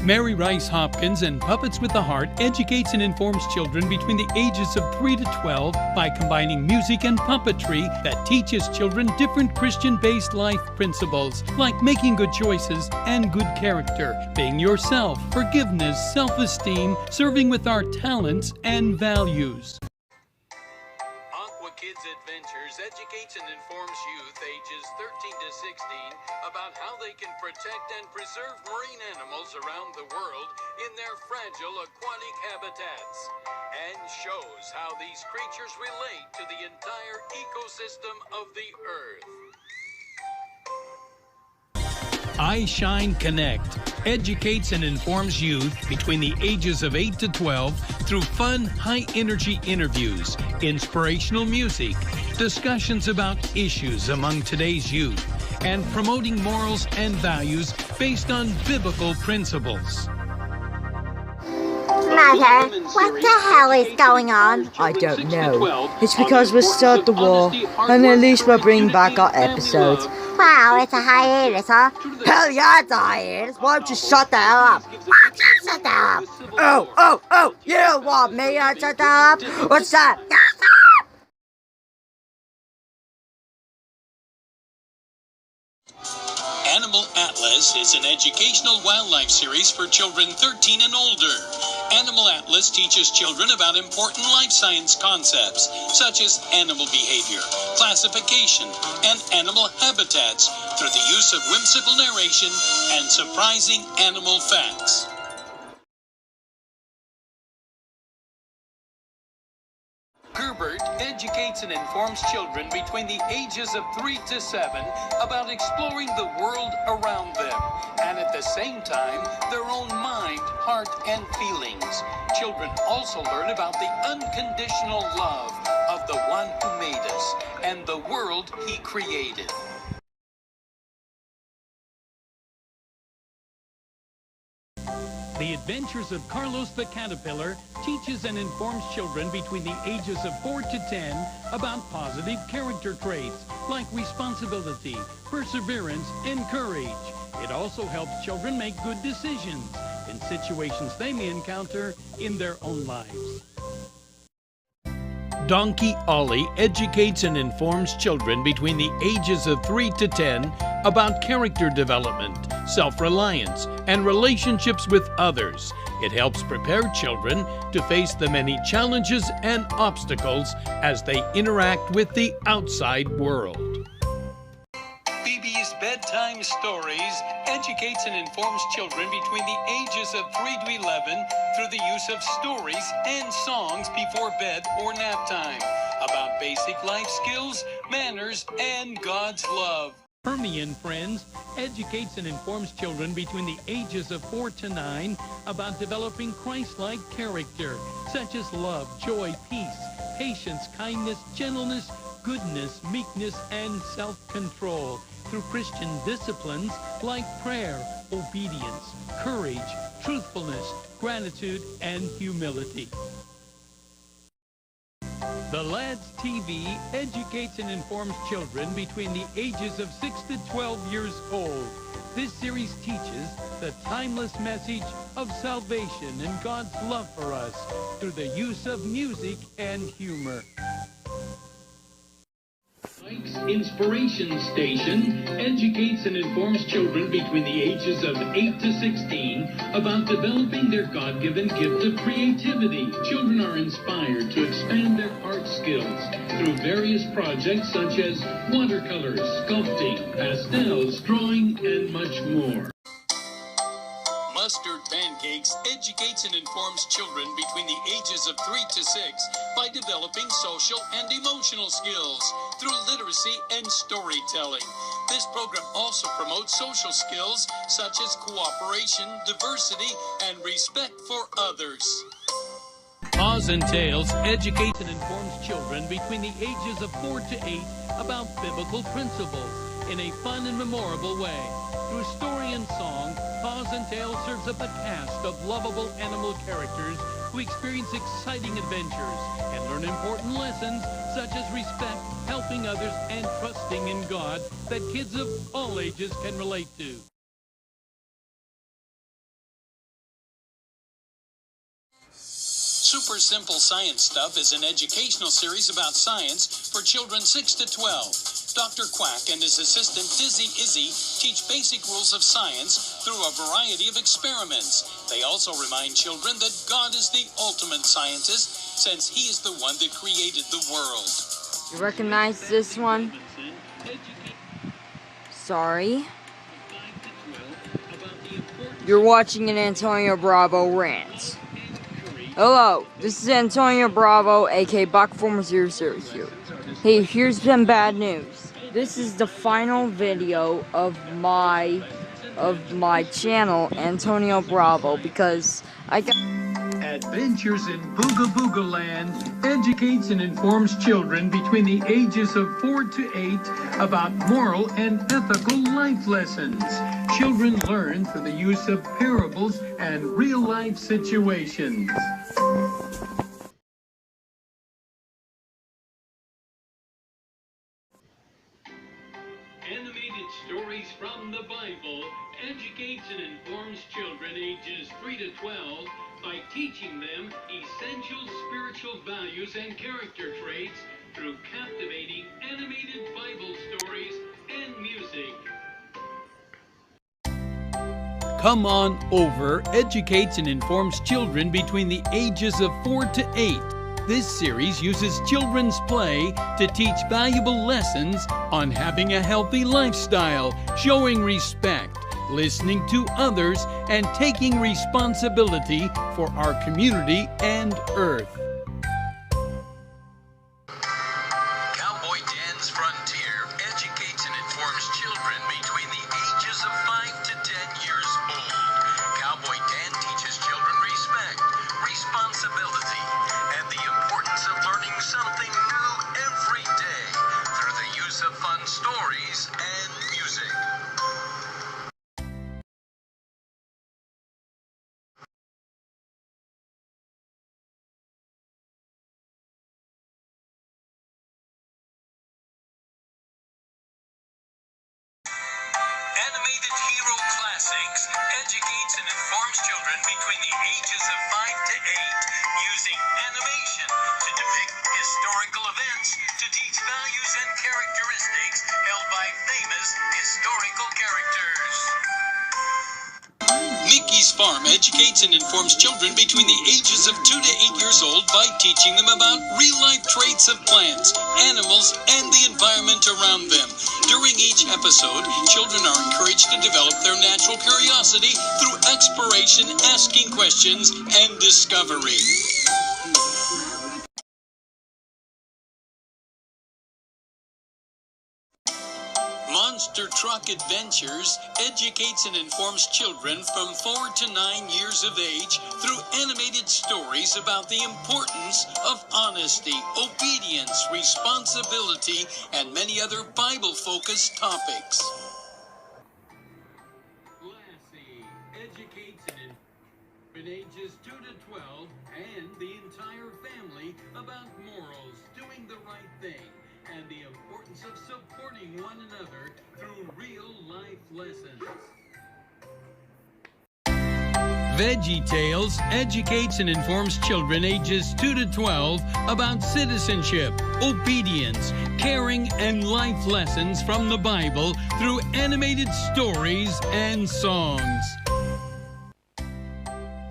Mary Rice Hopkins and Puppets with the Heart educates and informs children between the ages of 3 to 12 by combining music and puppetry that teaches children different Christian-based life principles like making good choices and good character, being yourself, forgiveness, self-esteem, serving with our talents and values. Kids Adventures educates and informs youth ages 13 to 16 about how they can protect and preserve marine animals around the world in their fragile aquatic habitats, and shows how these creatures relate to the entire ecosystem of the Earth. I Shine Connect educates and informs youth between the ages of 8 to 12 through fun, high-energy interviews, inspirational music, discussions about issues among today's youth, and promoting morals and values based on biblical principles. Mother, what the hell is going on? I don't know. It's because we start the war, and at least we'll bring back our episodes. Wow, it's a hiatus, huh? Hell yeah, it's a hiatus. Why don't you shut the hell up? Why don't you shut the hell up? Oh, you don't want me to shut the hell up? What's that? Animal Atlas is an educational wildlife series for children 13 and older. Animal Atlas teaches children about important life science concepts, such as animal behavior, classification, and animal habitats, through the use of whimsical narration and surprising animal facts. Herbert educates and informs children between the ages of 3 to 7 about exploring the world around them, and at the same time, their own mind, heart, and feelings. Children also learn about the unconditional love of the one who made us and the world he created. The Adventures of Carlos the Caterpillar teaches and informs children between the ages of 4 to 10 about positive character traits like responsibility, perseverance, and courage. It also helps children make good decisions in situations they may encounter in their own lives. Donkey Ollie educates and informs children between the ages of 3 to 10 about character development, self-reliance, and relationships with others. It helps prepare children to face the many challenges and obstacles as they interact with the outside world. BB's Bedtime Stories educates and informs children between the ages of 3 to 11 through the use of stories and songs before bed or nap time about basic life skills, manners, and God's love. Permian Friends educates and informs children between the ages of 4 to 9 about developing Christ-like character, such as love, joy, peace, patience, kindness, gentleness, goodness, meekness, and self-control through Christian disciplines like prayer, obedience, courage, truthfulness, gratitude, and humility. The Lads TV educates and informs children between the ages of 6 to 12 years old. This series teaches the timeless message of salvation and God's love for us through the use of music and humor. Mike's Inspiration Station educates and informs children between the ages of 8 to 16 about developing their God-given gift of creativity. Children are inspired to expand their art skills through various projects such as watercolors, sculpting, pastels, drawing, and much more. Mustard Pancakes educates and informs children between the ages of 3 to 6 by developing social and emotional skills through literacy and storytelling. This program also promotes social skills such as cooperation, diversity, and respect for others. Paws and Tales educates and informs children between the ages of 4 to 8 about biblical principles in a fun and memorable way. Through story and song, Paws and Tales serves up a cast of lovable animal characters who experience exciting adventures and learn important lessons such as respect, helping others, and trusting in God that kids of all ages can relate to. Super Simple Science Stuff is an educational series about science for children 6 to 12. Dr. Quack and his assistant Dizzy Izzy teach basic rules of science through a variety of experiments. They also remind children that God is the ultimate scientist, since he is the one that created the world. You recognize this one? Sorry. You're watching an Antonio Bravo rant. Hello, this is Antonio Bravo, aka Buckformer002. Hey, here's some bad news. This is the final video of my channel, Antonio Bravo, because I got Adventures in Booga Booga Land educates and informs children between the ages of 4 to 8 about moral and ethical life lessons. Children learn through the use of parables and real-life situations. Animated stories from the Bible educates and informs children ages 3 to 12 by teaching them essential spiritual values and character traits through captivating animated Bible stories and music. Come On Over educates and informs children between the ages of 4 to 8. This series uses children's play to teach valuable lessons on having a healthy lifestyle, showing respect, listening to others, and taking responsibility for our community and earth. Cowboy Dan's Frontier educates and informs children between the ages of 5 to 10 years old. Cowboy Dan teaches children respect, responsibility, and the importance of learning something new every day through the use of fun stories and music. Animated Hero Classics educates and informs children between the ages of 5 to 8 using animation to depict historical events to teach values and characteristics held by famous historical characters. Mickey's Farm educates and informs children between the ages of 2 to 8 years old by teaching them about real-life traits of plants, animals, and the environment around them. During each episode, children are encouraged to develop their natural curiosity through exploration, asking questions, and discovery. Monster Truck Adventures educates and informs children from 4 to 9 years of age through animated stories about the importance of honesty, obedience, responsibility, and many other Bible-focused topics. Lassie educates and informs ages 2 to 12 and the entire family about morals, doing the right thing, and the importance of supporting one another through real-life lessons. Veggie Tales educates and informs children ages 2 to 12 about citizenship, obedience, caring, and life lessons from the Bible through animated stories and songs.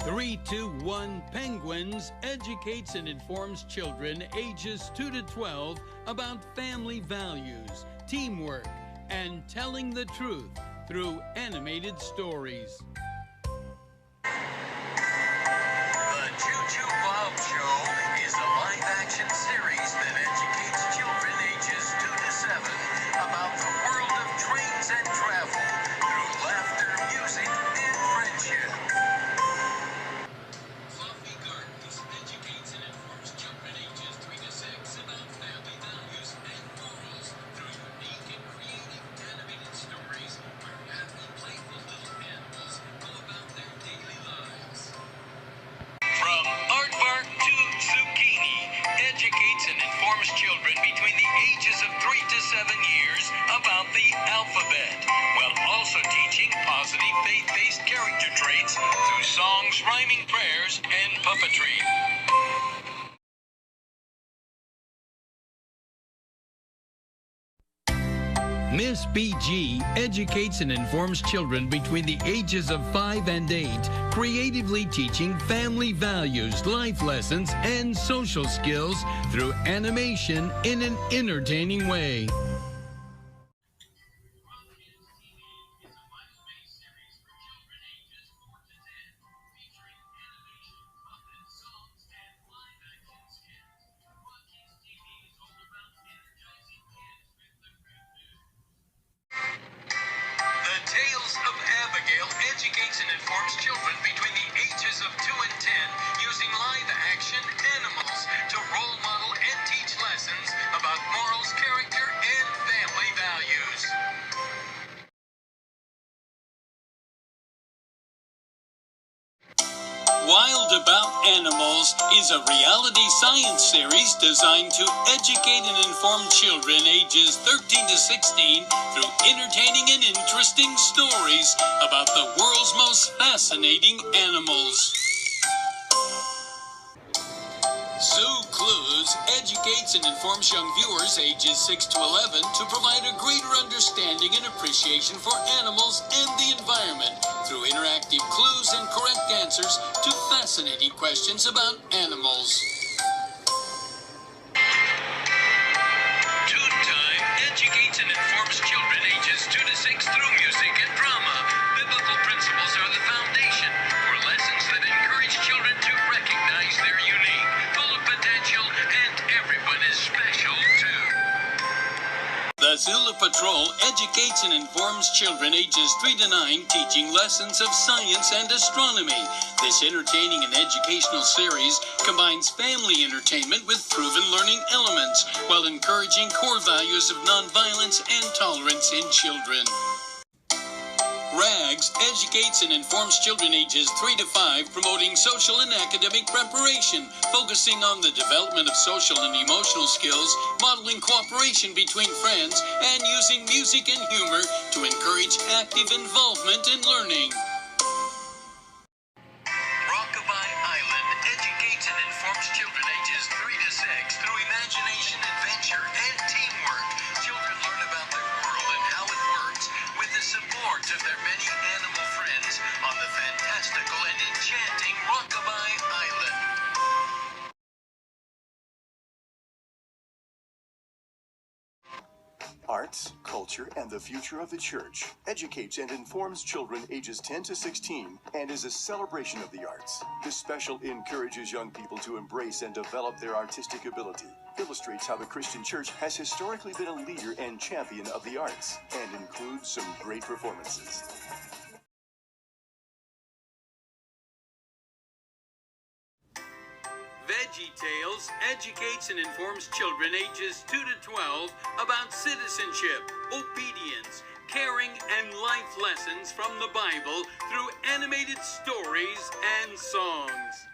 3-2-1 Penguins educates and informs children ages 2 to 12 about family values, teamwork, and telling the truth through animated stories. The Choo-Choo Bob Show is a live-action series that educates children ages 2 to 7 about the world of trains and travel through laughter, music, and friendship. Fluffy Gardens educates and informs children ages 3 to 6 about family values and morals through unique and creative animated stories where happy, playful little animals go about their daily lives. From aardvark to zucchini educates and informs children between the ages of 3 to 7 years about the alphabet, while also teaching positive faith-based character traits through songs, rhyming prayers, and puppetry. BG educates and informs children between the ages of 5 and 8, creatively teaching family values, life lessons, and social skills through animation in an entertaining way. The Tales of Abigail educates and informs children between the ages of 2 and 10 using live-action animals to role model and teach lessons about morals, character, and family values. Wild About Animals is a reality science series designed to educate and inform children ages 13 to 16 through entertaining and interesting stories about the world's most fascinating animals. Zoo Clues educates and informs young viewers ages 6 to 11 to provide a greater understanding and appreciation for animals and the environment through interactive clues and correct answers to fascinating questions about animals. Toon Time educates and informs children ages 2 to 6 through music and drama. Biblical principles are the foundation for lessons that encourage children to recognize their unique, full of potential, and everyone is special too. The Zula Patrol educates and informs children ages 3 to 9, teaching lessons of science and astronomy. This entertaining and educational series combines family entertainment with proven learning elements while encouraging core values of nonviolence and tolerance in children. RAGS educates and informs children ages 3 to 5, promoting social and academic preparation, focusing on the development of social and emotional skills, modeling cooperation between friends, and using music and humor to encourage active involvement in learning. Rockabye Island educates and informs children ages 3 to 6 through imagination, adventure, and teamwork. Children learn about their world and how it works with the support of their many animal friends on the fantastical and enchanting Rockabye Island. Arts, culture, and the future of the church educates and informs children ages 10 to 16 and is a celebration of the arts. This special encourages young people to embrace and develop their artistic ability, illustrates how the Christian church has historically been a leader and champion of the arts, and includes some great performances. Veggie Tales educates and informs children ages 2 to 12 about citizenship, obedience, caring, and life lessons from the Bible through animated stories and songs.